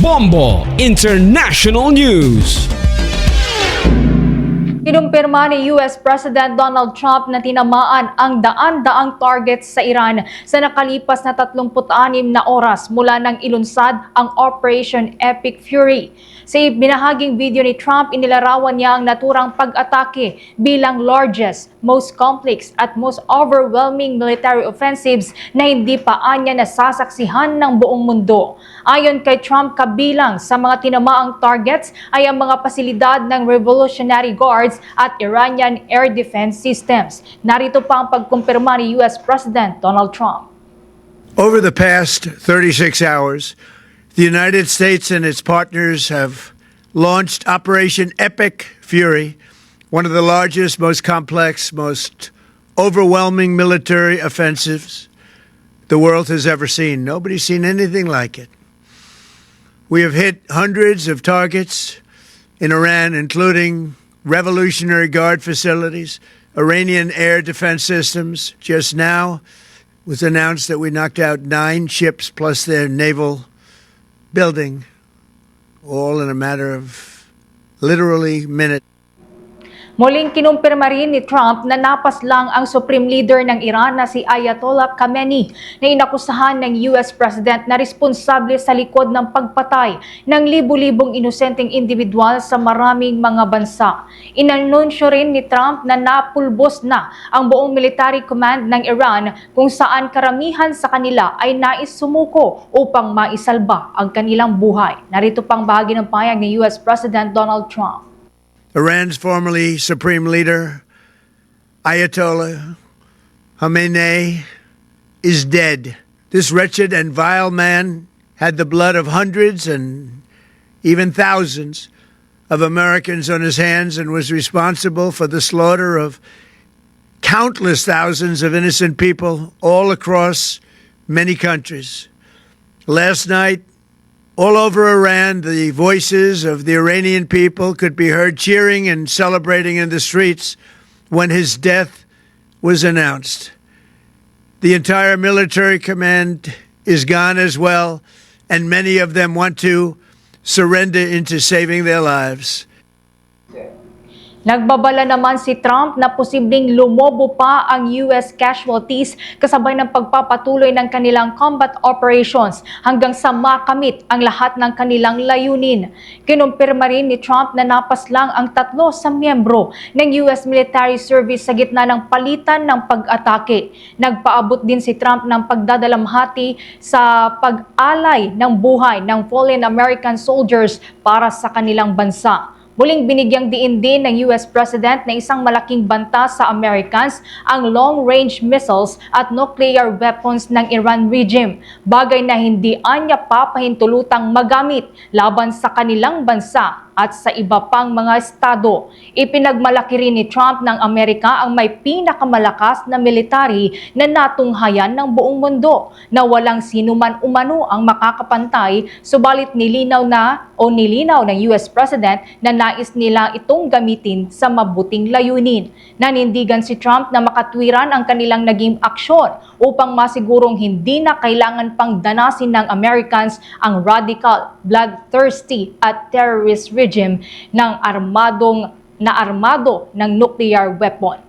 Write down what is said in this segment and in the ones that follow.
Bombo International News. Kinumpirma ni US President Donald Trump na tinamaan ang daan-daang targets sa Iran sa nakalipas na 36 na oras mula nang ilunsad ang Operation Epic Fury. Sa binahaging video ni Trump, inilarawan niya ang naturang pag-atake bilang largest, most complex at most overwhelming military offensives na hindi pa anya nasasaksihan ng buong mundo. Ayon kay Trump, kabilang sa mga tinamaang targets ay ang mga pasilidad ng Revolutionary Guards at Iranian air defense systems. Narito pa ang pagkumpirma ni US President Donald Trump. Over the past 36 hours, the United States and its partners have launched Operation Epic Fury, one of the largest, most complex, most overwhelming military offensives the world has ever seen. Nobody's seen anything like it. We have hit hundreds of targets in Iran, including Revolutionary Guard facilities, Iranian air defense systems. Just now it was announced that we knocked out 9 ships plus their naval building, all in a matter of literally minutes. Muling kinumpirma rin ni Trump na napas lang ang Supreme Leader ng Iran na si Ayatollah Khamenei na inakusahan ng US President na responsable sa likod ng pagpatay ng libu-libong inosenteng individual sa maraming mga bansa. Inanunsyo rin ni Trump na napulbos na ang buong military command ng Iran kung saan karamihan sa kanila ay nais sumuko upang maisalba ang kanilang buhay. Narito pang bahagi ng pahayag ni US President Donald Trump. Iran's formerly supreme leader, Ayatollah Khamenei, is dead. This wretched and vile man had the blood of hundreds and even thousands of Americans on his hands and was responsible for the slaughter of countless thousands of innocent people all across many countries. Last night, all over Iran, the voices of the Iranian people could be heard cheering and celebrating in the streets when his death was announced. The entire military command is gone as well, and many of them want to surrender into saving their lives. Nagbabala naman si Trump na posibleng lumobo pa ang US casualties kasabay ng pagpapatuloy ng kanilang combat operations hanggang sa makamit ang lahat ng kanilang layunin. Kinumpirma rin ni Trump na napas lang ang 3 sa miyembro ng US military service sa gitna ng palitan ng pag-atake. Nagpaabot din si Trump ng pagdadalamhati sa pag-alay ng buhay ng fallen American soldiers para sa kanilang bansa. Muling binigyang diin din ng US President na isang malaking banta sa Americans ang long-range missiles at nuclear weapons ng Iran regime, bagay na hindi anya papahintulutang magamit laban sa kanilang bansa at sa iba pang mga estado. Ipinagmalaki rin ni Trump ng Amerika ang may pinakamalakas na military na natunghayan ng buong mundo na walang sinuman umano ang makakapantay, subalit nilinaw ng US President na nais nila itong gamitin sa mabuting layunin. Nanindigan si Trump na makatwiran ang kanilang naging aksyon upang masigurong hindi na kailangan pang danasin ng Americans ang radical, bloodthirsty at terrorist regime ng armado ng nuclear weapon.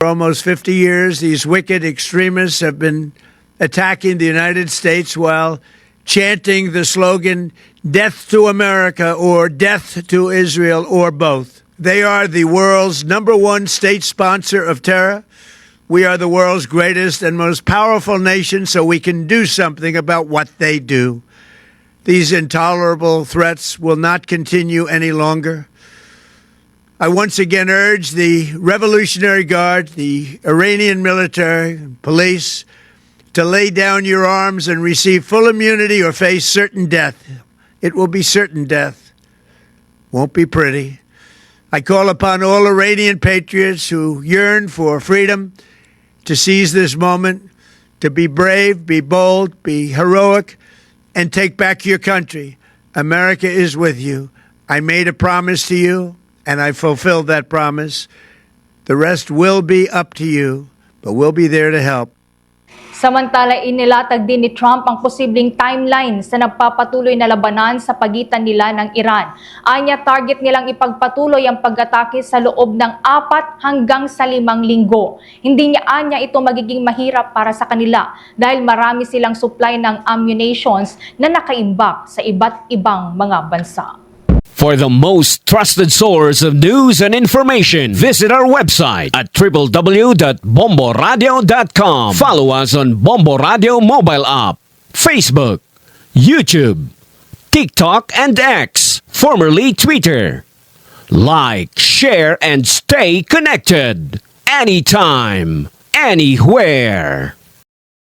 For almost 50 years, these wicked extremists have been attacking the United States while chanting the slogan, "Death to America" or "Death to Israel" or both. They are the world's #1 state sponsor of terror. We are the world's greatest and most powerful nation, so we can do something about what they do. These intolerable threats will not continue any longer. I once again urge the Revolutionary Guard, the Iranian military, police, to lay down your arms and receive full immunity or face certain death. It will be certain death. Won't be pretty. I call upon all Iranian patriots who yearn for freedom to seize this moment, to be brave, be bold, be heroic, and take back your country. America is with you. I made a promise to you, and I fulfilled that promise. The rest will be up to you, but we'll be there to help. Samantala, inilatag din ni Trump ang posibleng timeline sa nagpapatuloy na labanan sa pagitan nila ng Iran. Anya, target nilang ipagpatuloy ang pag-atake sa loob ng 4 hanggang sa 5 linggo. Hindi niya anya ito magiging mahirap para sa kanila dahil marami silang supply ng ammunitions na nakaimbak sa iba't ibang mga bansa. For the most trusted source of news and information, visit our website at www.bomboradio.com. Follow us on Bombo Radio mobile app, Facebook, YouTube, TikTok, and X, formerly Twitter. Like, share, and stay connected. Anytime, anywhere.